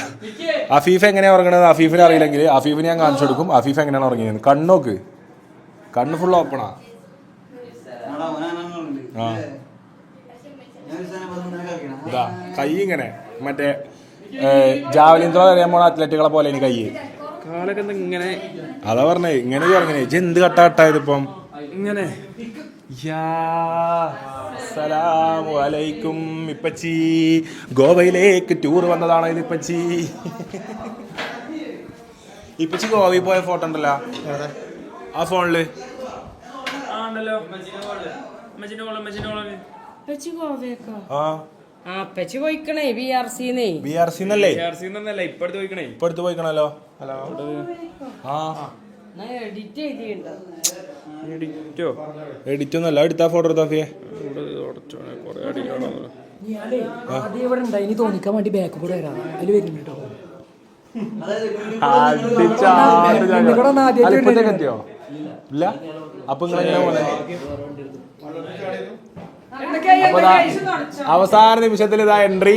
[SPEAKER 1] അഫീഫ് എങ്ങനെയാ ഉറങ്ങണത് അഫീഫിനെ അറിയില്ലെങ്കിൽ അഫീഫിനെ ഞാൻ കാണിച്ചു കൊടുക്കും. അഫീഫ് എങ്ങനെയാണ് ഉറങ്ങിയത് കണ്ണോക്ക്. കണ്ണ് ഫുൾ ഓപ്പണാ. ഇതാ കൈ ഇങ്ങനെ മറ്റേ ജാവലിൻ ത്രോ അറിയാൻ പോണ അത്ലറ്റുകളെ പോലെ കൈ
[SPEAKER 5] ഇങ്ങനെ.
[SPEAKER 1] അതാ പറഞ്ഞേ ഇങ്ങനെ പറഞ്ഞേ ഇജ്ജ് എന്ത് കട്ട കട്ടായതിപ്പം
[SPEAKER 5] ഇങ്ങനെ.
[SPEAKER 1] അസ്സലാമു അലൈക്കും. ഇപ്പച്ചി ഗോവയിലേക്ക് ടൂർ വന്നതാണോ ഇത് ഇപ്പച്ചി? ഇപ്പച്ചി ഗോവയിൽ പോയ ഫോട്ടോ ഉണ്ടല്ലോ ആ ഫോണില്. ഇപ്പടുത്ത് പോയിക്കണല്ലോ. എഡിറ്റ് ഒന്നല്ല. എടുത്താ ഫോട്ടോ എടുത്താ
[SPEAKER 4] തോന്നിക്കാൻ വേണ്ടി ബാക്ക് കൂടെ വരാം. അതിൽ വരുന്നുണ്ടോ
[SPEAKER 1] എത്തിയോ? ഇല്ല. അപ്പൊ നിങ്ങളെങ്ങനെ പോലെ അവസാന നിമിഷത്തിൽ ഇതാ എൻട്രി.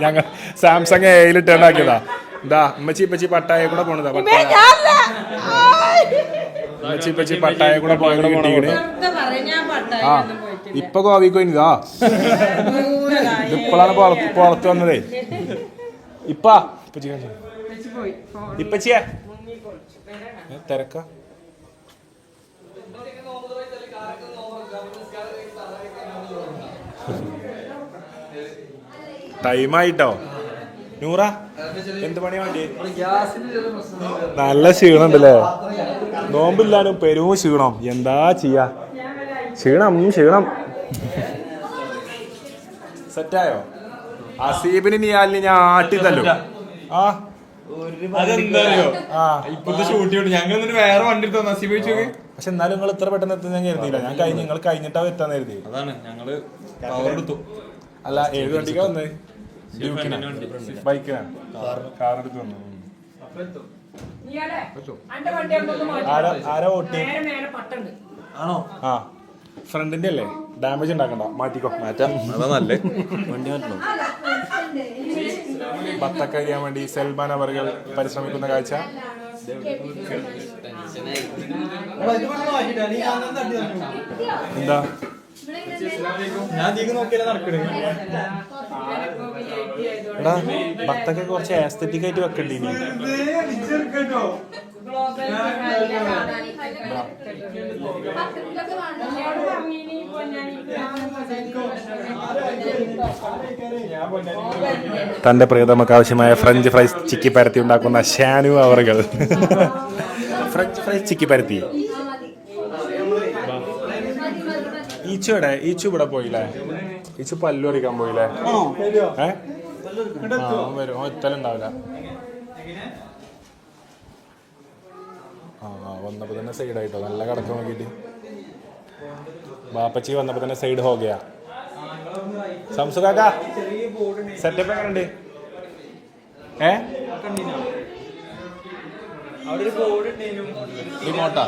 [SPEAKER 1] ഞങ്ങൾ സാംസങ് എയിലിട്ട് ഉണ്ടാക്കിയതാ. എന്താ ഉമ്മച്ചി ഇപ്പച്ചി പട്ടായ കൂടെ പോണതാ. ഉമ്മച്ചി ഇപ്പച്ചി പട്ടായ കൂടെ പോയത് കിട്ടിയിക്കണ്. ആ ഇപ്പൊ ഗോവിക്ക് പോയിതാ. ഇപ്പോഴാണ് പുറത്ത് വന്നതേ. ഇപ്പച്ചിയെ തിരക്ക ടൈമായിട്ടോ. നൂറ എന്ത് പണിയാ വേണ്ടി? നല്ല ക്ഷീണം ഉണ്ടല്ലേ? നോമ്പില്ലാനും പെരും ക്ഷീണം. എന്താ ചെയ്യാ? ക്ഷീണം സെറ്റായോ? അസീബിന് നിയാലിന് ഞാൻ ആട്ടിത്തല്ലോ. ആ
[SPEAKER 5] ഇപ്പത്തെ ഷൂട്ട് ഞങ്ങൾ വേറെ വണ്ടി എടുത്തോ നസീബ് വെച്ചോക്ക്.
[SPEAKER 1] പക്ഷെ എന്നാലും നിങ്ങൾ ഇത്ര പെട്ടെന്ന് എത്തുന്ന ഞാൻ കരുതിയില്ല. ഞാൻ നിങ്ങൾ കഴിഞ്ഞിട്ടാ എത്താന്ന് കരുതി.
[SPEAKER 5] അതാണ് ഞങ്ങള് പവർ എടുത്തു.
[SPEAKER 1] അല്ല 7 വണ്ടിക്കാ വന്നേ? ബൈക്കിനാണ് കാർ എടുത്ത് വന്നു. ആരാ ഓട്ടി? ആ ഫ്രണ്ടിന്റെ അല്ലേ? ഡാമേജ് ഉണ്ടാക്കണ്ട, മാറ്റിക്കോ. മാറ്റാം, അതാ നല്ല വണ്ടി മാറ്റണം. ബത്തക്ക കഴിയാൻ വേണ്ടി സൽമാൻ അവർകൾ പരിശ്രമിക്കുന്ന കാഴ്ച. എന്താ എടാ, ബത്തക്ക കുറച്ച് ആസ്തറ്റിക് ആയിട്ട് വെക്കണ്ടേ? തന്റെ പ്രിയതമക്ക് ആവശ്യമായ ഫ്രഞ്ച് ഫ്രൈസ് ചിക്കി പരത്തി ഉണ്ടാക്കുന്ന ഷാനു അവർകൾ. ഫ്രഞ്ച് ഫ്രൈസ് ചിക്കി പരത്തി. ഈച്ചു ഇവിടെ പോയില്ലേ? ഈച്ചു പല്ലു അടിക്കാൻ പോയില്ലേ? വരും, എത്തലുണ്ടാവില്ല. വന്നപ്പോ തന്നെ സൈഡ് ആയിട്ടോ, നല്ല കടക്കം നോക്കിട്ട്. ബാപ്പച്ചി വന്നപ്പോ തന്നെ സൈഡ് ഹോഗയാ. സംസു കാക്ക സെറ്റപ്പ് എങ്ങനെയുണ്ട്? റിമോട്ടാ?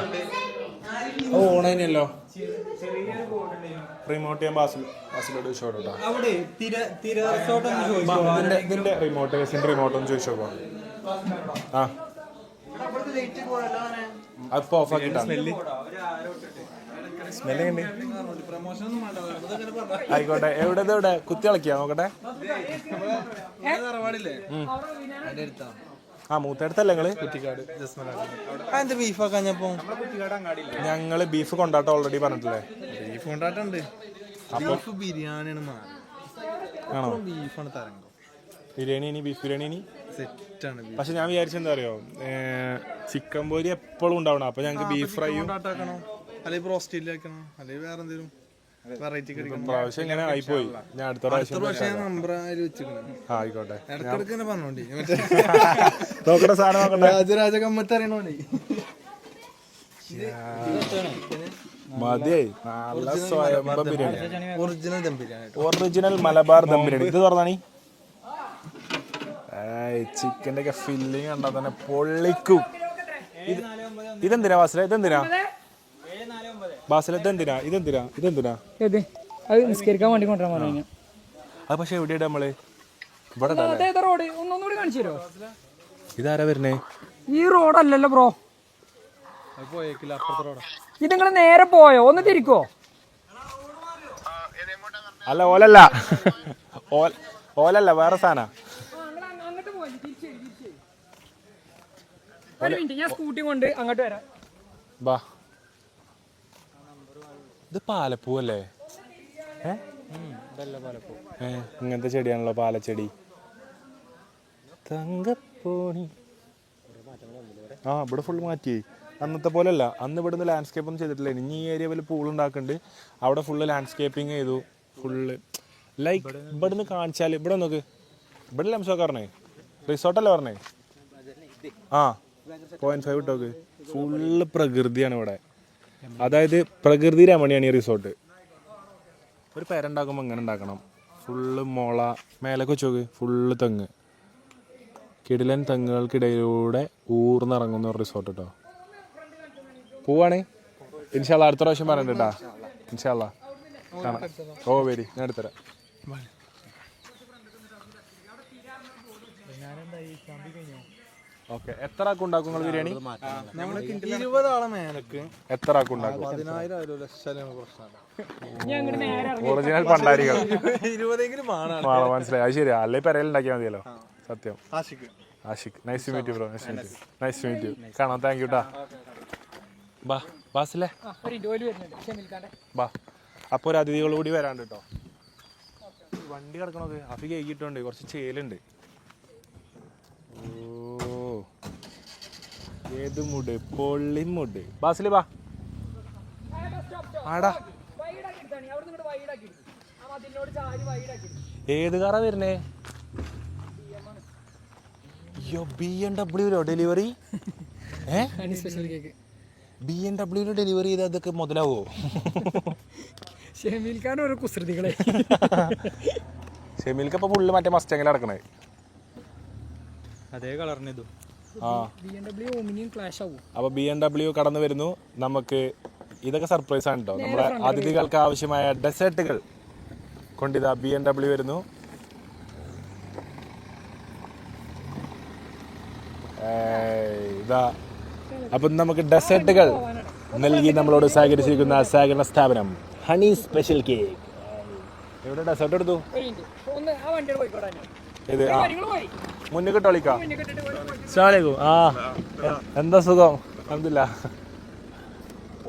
[SPEAKER 1] ഓണല്ലോ. റിമോട്ട് ഞാൻ ബാസിലോട് ചോദിച്ചോട്ടോ. ഇതിന്റെ റിമോട്ട് റിമോട്ട് ഒന്ന് ചോദിച്ചോക്കോ. ആ അപ്പൊ ഓഫാക്കിട്ടാ. സ്മെല്ല് ആയിക്കോട്ടെ. എവിടെ കുത്തി കളിക്കാ നോക്കട്ടെ. ആ മൂത്തടുത്തല്ലേ നിങ്ങള്? കുറ്റിക്കാട്. ഞങ്ങള് ബീഫ് കൊണ്ടാട്ടം ഓൾറെഡി പറഞ്ഞിട്ടില്ലേ?
[SPEAKER 6] ബീഫ് കൊണ്ടാട്ടുണ്ട്.
[SPEAKER 1] അപ്പൊ
[SPEAKER 6] ബിരിയാണിയാണ്.
[SPEAKER 1] ആണോ?
[SPEAKER 6] ബീഫാണ് തരംഗം.
[SPEAKER 1] ബിരിയാണി ബീഫ് ബിരിയാണി
[SPEAKER 6] സെറ്റാണ്.
[SPEAKER 1] പക്ഷെ ഞാൻ വിചാരിച്ചെന്താ അറിയോ, ചിക്കൻ പൊരി എപ്പോഴും ഉണ്ടാവണം. അപ്പൊ ഞങ്ങൾക്ക് ബീഫ് ഫ്രൈയും
[SPEAKER 6] അല്ലെങ്കിൽ ബ്രോസ്റ്റിൽ വെക്കണം, അല്ലെങ്കിൽ വേറെ എന്തെങ്കിലും വെറൈറ്റി.
[SPEAKER 1] പ്രാവശ്യം ഇങ്ങനെ ആയിപ്പോയി. ഞാൻ അടുത്ത പ്രാവശ്യം
[SPEAKER 6] നമ്പർ വെച്ചിട്ടുണ്ട്.
[SPEAKER 1] ആയിക്കോട്ടെ.
[SPEAKER 6] ഇടക്കിടക്ക് പറഞ്ഞോണ്ടി
[SPEAKER 1] നോക്കട്ടെ സാധനം നോക്കട്ടെ.
[SPEAKER 6] രാജരാജ കമ്മത്ത് അറിയണോണ്ടേ
[SPEAKER 1] മതിയായി. നല്ല സ്വയംഭ ബിരിയാണി,
[SPEAKER 6] ഒറിജിനൽ ദം ബിരിയാണി,
[SPEAKER 1] ഒറിജിനൽ മലബാർ ദം ബിരിയാണി. ഇത് തുറന്നാണി ചിക്കൻ്റെ ഒക്കെ ഫില്ലിങ് കണ്ടാൽ തന്നെ പൊള്ളിക്കും. ഇതെന്തിനാ ബാസില? ഇതെന്തിനാ ബാസില? ഇതെന്തിനാ? ഇതെന്തിനാ?
[SPEAKER 4] അത് നിസ്കരിക്കാൻ വേണ്ടി കൊണ്ടുവരാൻ.
[SPEAKER 1] അത് പക്ഷെ എവിടെയാ നമ്മള്? ഇവിടെ
[SPEAKER 4] റോഡ് ഒന്നൊന്നുകൂടി കാണിച്ചു തരുമോ?
[SPEAKER 1] ഇതാരാ വരുന്നേ?
[SPEAKER 4] ഈ റോഡല്ലല്ലോ ബ്രോ, ഇത് നിങ്ങൾ നേരെ പോയോ? ഒന്ന് തിരിക്കോ?
[SPEAKER 1] അല്ല ഓലല്ല, ഓലല്ല വേറെ സാധന.
[SPEAKER 4] ഞാൻ സ്കൂട്ടി കൊണ്ട് അങ്ങോട്ട് വരാം.
[SPEAKER 1] ബാ, ഇത് പാലപ്പൂവല്ലേ? ഇങ്ങനത്തെ ചെടിയാണല്ലോ പാലച്ചെടി. തങ്കപ്പോണി. ആ ഇവിടെ ഫുള്ള് മാറ്റി. അന്നത്തെ പോലെ അല്ല. അന്ന് ഇവിടുന്ന് ലാൻഡ്സ്കേപ്പ് ഒന്നും ചെയ്തിട്ടില്ല. ഇനി ഈ ഏരിയ പോലെ പൂൾ ഉണ്ടാക്കുന്നുണ്ട്. അവിടെ ഫുള്ള് ലാൻഡ്സ്കേപ്പിങ് ചെയ്തു. ഫുള്ള് ലൈക്ക് ഇവിടുന്ന് കാണിച്ചാൽ ഇവിടെ നോക്ക്. ഇവിടെ ലംസൊക്കെ പറഞ്ഞേ റിസോർട്ടല്ലേ പറഞ്ഞേ? ആ 0.5 ഇട്ടോക്ക്. ഫുള്ള് പ്രകൃതിയാണ് ഇവിടെ. അതായത് പ്രകൃതി രമണിയാണ് ഈ റിസോർട്ട്. ഒരു പേരുണ്ടാക്കുമ്പോൾ എങ്ങനെ ഉണ്ടാക്കണം? ഫുള്ള് മുള, മേലൊക്കെ വെച്ചോക്ക്. ഫുള്ള് തെങ്ങ്, കിടിലൻ തെങ്ങുകൾക്കിടയിലൂടെ ഊർന്നിറങ്ങുന്ന ഒരു റിസോർട്ട് കേട്ടോ. പോവാണ് ഇൻഷാല്ലാ. അടുത്ത പ്രാവശ്യം പറയണ്ട കേട്ടാ. ഇൻഷാല്ലാ കാണാം. ഓ വരി, ഞാൻ എടുത്തരാം. ഓക്കെ. എത്ര ആൾക്ക് ഉണ്ടാക്കും നിങ്ങൾ ബിരിയാണി?
[SPEAKER 6] 20 ആളെ മേലക്ക്.
[SPEAKER 1] എത്ര ആൾക്ക് ഉണ്ടാക്കും?
[SPEAKER 6] 10,000 ലക്ഷം പ്രശ്നമാണ്.
[SPEAKER 1] ഒറിജിനൽ പണ്ടാരികൾ
[SPEAKER 6] 20
[SPEAKER 1] മനസ്സിലായി. അത് ശരിയാ. അല്ലെ പെരയിൽ ഉണ്ടാക്കിയാൽ മതിയല്ലോ. സത്യം. Ashiq, nice to meet you bro. Nice to meet you. കാണാം. താങ്ക് യു ട്ടാ. ബാ ബാസിലെ ബാ. അപ്പോൾ ഒരു അതിഥികൾ കൂടി വരാണ്ട് കേട്ടോ. വണ്ടി കിടക്കണത് അഫി കേക്കിട്ടുണ്ട് കുറച്ച് ചേലുണ്ട്. ഓ ഏത് മുട് പൊള്ളി മുട് ബാസില് ബാ ആടാ. ഏത് കാറാ വരുന്നേ? BMW delivery? BMW ഡെലിവറി ചെയ്ത് അതൊക്കെ മുതലാവോ?
[SPEAKER 4] ഷെമീൽക്കാരൻ കുസൃതികളെ.
[SPEAKER 1] ഷെമീൽക്ക് ഇപ്പൊ ഫുള്ള് മറ്റേ മസ്റ്റങ്ങിൽ നടക്കണേ.
[SPEAKER 3] അതേ കളറിന് ഇതും.
[SPEAKER 1] ആ അപ്പൊ BMW കടന്നു വരുന്നു. നമുക്ക് ഇതൊക്കെ സർപ്രൈസ് ആണ് കേട്ടോ. നമ്മുടെ അതിഥികൾക്ക് ആവശ്യമായ ഡെസേർട്ടുകൾ കൊണ്ടിതാ BMW വരുന്നു. ഇതാ അപ്പം നമുക്ക് ഡെസേർട്ടുകൾ നൽകി നമ്മളോട് സഹകരിച്ചിരിക്കുന്ന സഹകരണ സ്ഥാപനം ഹണി സ്പെഷ്യൽ കേക്ക്. എവിടെ ഡെസേർട്ട് എടുത്തു? ഇത് ആ മുന്നിൽ കിട്ടോളിക്കാം. അസ്സലാമു അലൈക്കും. ആ എന്താ സുഖം? അൽഹംദുലില്ലാഹ്.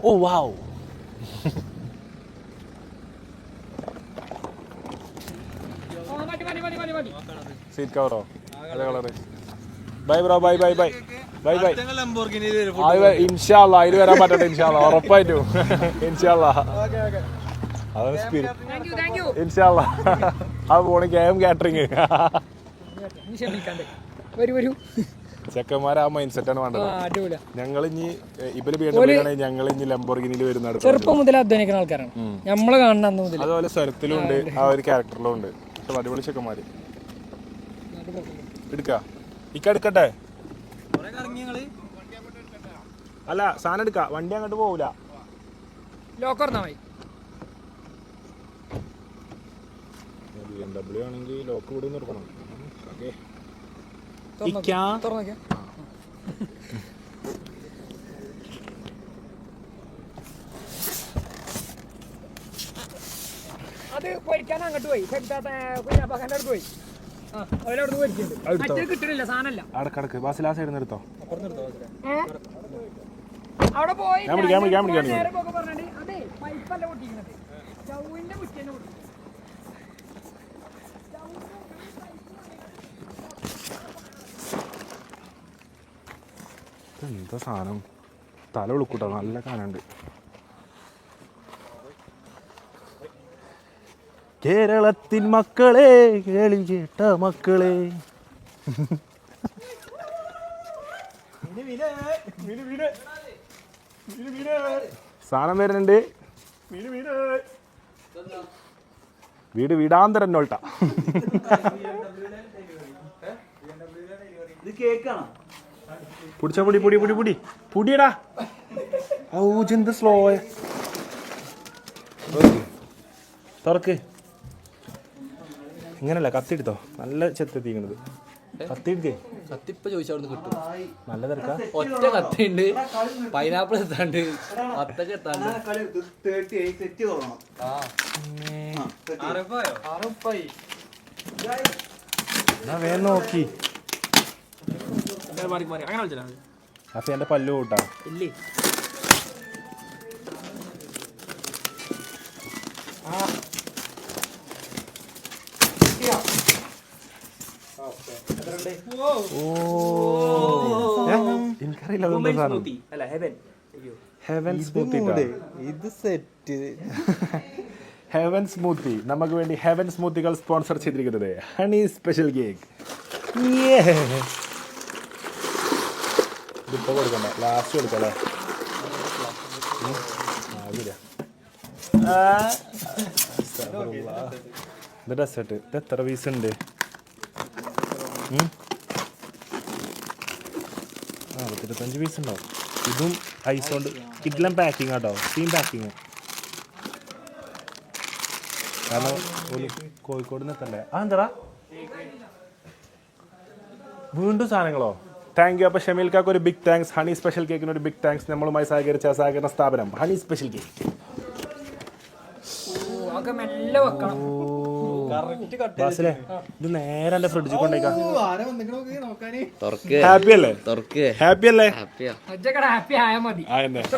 [SPEAKER 1] ഓ വാവ്. സീറ്റ് കവറോ? അതെ colour. Bye bro, bye bye bye bye bye. ഇൻഷാ അല്ലാ അതിൽ വരാൻ പറ്റട്ടെ. ഇൻഷാ അല്ലാ ഉറപ്പായിട്ടും. ഇൻഷാ അല്ലാ അതാണ് സ്പിരിറ്റ്. ഇൻഷാ അല്ലാ അത് പോണി KM കാറ്ററിംഗ്. ചെക്കന്മാരെ ആ മൈൻഡ് സെറ്റാണ് വേണ്ടത്. ഞങ്ങൾ ഇനി ഇവര് BMW ആണെങ്കിൽ ഞങ്ങൾ ഇനി ലംബോർഗിനിയിൽ വരുന്ന
[SPEAKER 4] ചെറുപ്പം മുതൽ അധ്വാനിക്കുന്ന ആൾക്കാരാണ് നമ്മള് കാണുന്ന.
[SPEAKER 1] അതുപോലെ സ്വരത്തിലും ഉണ്ട്, ആ ഒരു ക്യാരക്ടറിലും ഉണ്ട്. അടിപൊളി ചെക്കന്മാര്. എടുക്കാ ഇക്ക എടുക്കട്ടെ? അല്ല സാധനം എടുക്ക, വണ്ടി അങ്ങോട്ട് പോവൂല. BMW ആണെങ്കിൽ ലോക്ക് കൂടി നിർത്തണം.
[SPEAKER 4] അത് പൊരിക്കാൻ അങ്ങോട്ട് പോയി പോയി കിട്ടണില്ല സാധനല്ല.
[SPEAKER 1] അടക്കടക്ക് ബാസിൽ ആ സൈഡിൽ നിന്ന് എടുത്തോ.
[SPEAKER 4] അവിടെ പോയി
[SPEAKER 1] എന്താ സാധനം തല വിളിക്കൂട്ടോ, നല്ല കാണുന്നുണ്ട്. കേരളത്തിൻ മക്കളെ കേളി കേട്ട മക്കളെ. സാധനം വരുന്നുണ്ട്. വീട് വീടാന്തരം നോട്ടാ. പുടിച്ച പൊടി പൊടി പൊടി പൊടി പൊടിയടാ. ഔജന്ത് സ്ലോ തുറക്ക്. ഇങ്ങനല്ല കത്തിയെടുത്തോ, നല്ല ചെത്തെത്തിക്കണത്. കത്തിയെടുക്കേ.
[SPEAKER 7] കത്തിപ്പ ചോദിച്ചവിടുന്ന് കിട്ടും.
[SPEAKER 1] നല്ല തിരക്കാ.
[SPEAKER 7] ഒറ്റ കത്തിയുണ്ട്, പൈനാപ്പിൾ എത്താണ്ട്, വത്തക്ക എത്താണ്ട്.
[SPEAKER 1] വേഗം നോക്കി. അപ്പൊ എന്റെ പല്ലു കൂട്ടാ. എനിക്കറിയില്ല ഹെവൻ സ്മൂത്തി. നമുക്ക് വേണ്ടി ഹെവൻ സ്മൂത്തികൾ സ്പോൺസർ ചെയ്തിരിക്കുന്നത് ഹണി സ്പെഷ്യൽ കേക്ക്. ഇതിപ്പോ കൊടുക്കണ്ട, ലാസ്റ്റ് കൊടുക്കല്ലേ. ഇത് ഡെസേർട്ട്. ഇത് എത്ര പീസ് ഉണ്ട്? 25 പീസ് ഉണ്ടാവും. ഇതും ഐസ് കൊണ്ട് ഇതെല്ലാം പാക്കിങ് ആട്ടോ, ടീം പാക്കിങ്. കാരണം കോഴിക്കോട് നിന്നല്ലേ. എന്താ വീണ്ടും സാധനങ്ങളോ? Thank you. അപ്പോൾ ഷമീൽക്കാക്ക് ഒരു ബിഗ് താങ്ക്സ്. ഹണി സ്പെഷ്യൽ കേക്കിന് ഒരു ബിഗ് താങ്ക്സ്. നമ്മളുമായി സഹകരിച്ച സഹകരണ സ്ഥാപനം ഹണി സ്പെഷ്യൽ കേക്ക്. ഇത് നേരെ എന്റെ ഫ്രിഡ്ജിൽ കൊണ്ടേക്കാം. ഹാപ്പി അല്ലേ? ഹാപ്പി അല്ലേ?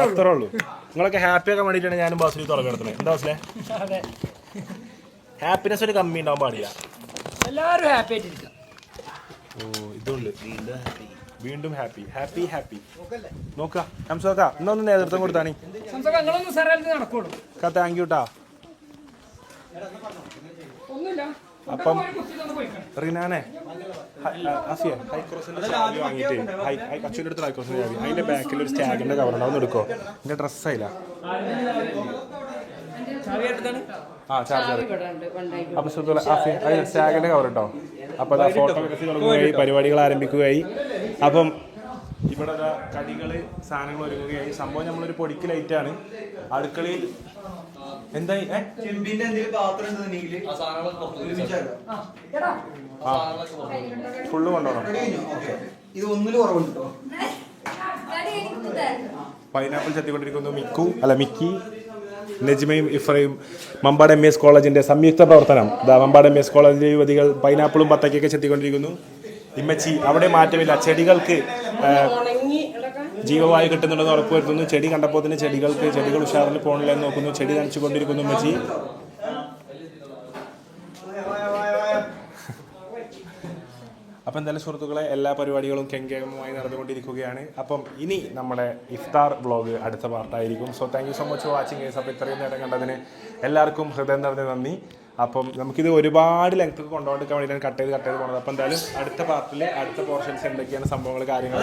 [SPEAKER 1] അത്രേ ഉള്ളൂ. നിങ്ങളൊക്കെ ഹാപ്പി ആക്കാൻ വേണ്ടിയിട്ടാണ് ഞാനും ബാസിൽ തുറക്കെടുത്തത്. എന്താ ബാസിലെ? ഹാപ്പിനെസ് ഒരു കമ്മി ഉണ്ടാവാൻ പാടില്ല.
[SPEAKER 4] എല്ലാരും ഹാപ്പി ആയിട്ടിരിക്കുക.
[SPEAKER 1] ഓ ഇതുണ്ട് വീണ്ടും ഹാപ്പി ഹാപ്പി ഹാപ്പി. നോക്ക ഹംസോക്ക ഇന്നൊന്ന് നേതൃത്വം കൊടുത്താണ്.
[SPEAKER 4] നിങ്ങളൊന്നും സാറേ നടക്കുള്ളൂ.
[SPEAKER 1] താങ്ക് യു ട്ടാ.
[SPEAKER 4] ഒന്നുമില്ല.
[SPEAKER 1] അപ്പം റിനാനെ അഫിയ ഹൈക്രോസിന്റെ ചാവി വാങ്ങിയിട്ട് അച്ഛൻ്റെ അടുത്ത് ഹൈക്രോസിന്റെ ചാവി അതിന്റെ ബാക്കിൽ ഒരു സ്റ്റാഗിന്റെ കവർ ഉണ്ടാവും എടുക്കോ. എന്റെ ഡ്രസ്സായില്ല. ആ ചാർജർ. അപ്പൊ സ്റ്റാഗിന്റെ കവർ കേട്ടോ. അപ്പൊ ഫോട്ടോഗ്രാഫി തുടങ്ങുകയായി, പരിപാടികൾ ആരംഭിക്കുകയായി. അപ്പം ഇവിടെ കടികള് സാധനങ്ങൾ ഒരുങ്ങുകയായി. സംഭവം നമ്മളൊരു പൊടിക്ക് ലൈറ്റാണ്. അടുക്കളയിൽ എന്തായി
[SPEAKER 3] ചെമ്പിന്റെ എന്തെങ്കിലും പാത്രം
[SPEAKER 1] ഫുള്ള് കൊണ്ടുപോകണം.
[SPEAKER 3] ഇത് ഒന്നിലും കുറവുണ്ടോ?
[SPEAKER 1] പൈനാപ്പിൾ ചെത്തിക്കൊണ്ടിരിക്കുന്നു മിക്കി, നജ്മയും ഇഫ്രയും. മമ്പാട് MS കോളേജിന്റെ സംയുക്ത പ്രവർത്തനം. മമ്പാട് MS കോളേജിലെ യുവതികൾ പൈനാപ്പിളും ബത്തക്കൊക്കെ ചെത്തിക്കൊണ്ടിരിക്കുന്നു. ഇമ്മച്ചി അവിടെ മാറ്റമില്ല. ചെടികൾക്ക് ജീവവായു കിട്ടുന്നുണ്ടെന്ന് ഉറപ്പുവരുത്തുന്നു. ചെടി കണ്ടപ്പോൾ തന്നെ ചെടികൾ ഉഷാറിൽ പോകണില്ലെന്ന് നോക്കുന്നു. ചെടി നനച്ചു കൊണ്ടിരിക്കുന്നു ഇമ്മച്ചി. അപ്പം എന്തായാലും സുഹൃത്തുക്കളെ എല്ലാ പരിപാടികളും കെങ്കേമമായി നടന്നുകൊണ്ടിരിക്കുകയാണ്. അപ്പം ഇനി നമ്മുടെ ഇഫ്താർ വ്ളോഗ് അടുത്ത പാർട്ടായിരിക്കും. So thank you so much for watching guys. അപ്പോൾ ഇത്രയും നേരം കണ്ടതിന് എല്ലാവർക്കും ഹൃദയം നിറഞ്ഞ നന്ദി. അപ്പം നമുക്കിത് ഒരുപാട് ലെങ്ത് കൊണ്ടുപോകാൻ വേണ്ടിയിട്ടാണ് കട്ട് ചെയ്ത് പോകുന്നത്. അപ്പം എന്തായാലും അടുത്ത പാർട്ടിൽ അടുത്ത പോർഷൻസ് എന്തൊക്കെയാണ് സംഭവങ്ങൾ കാര്യങ്ങൾ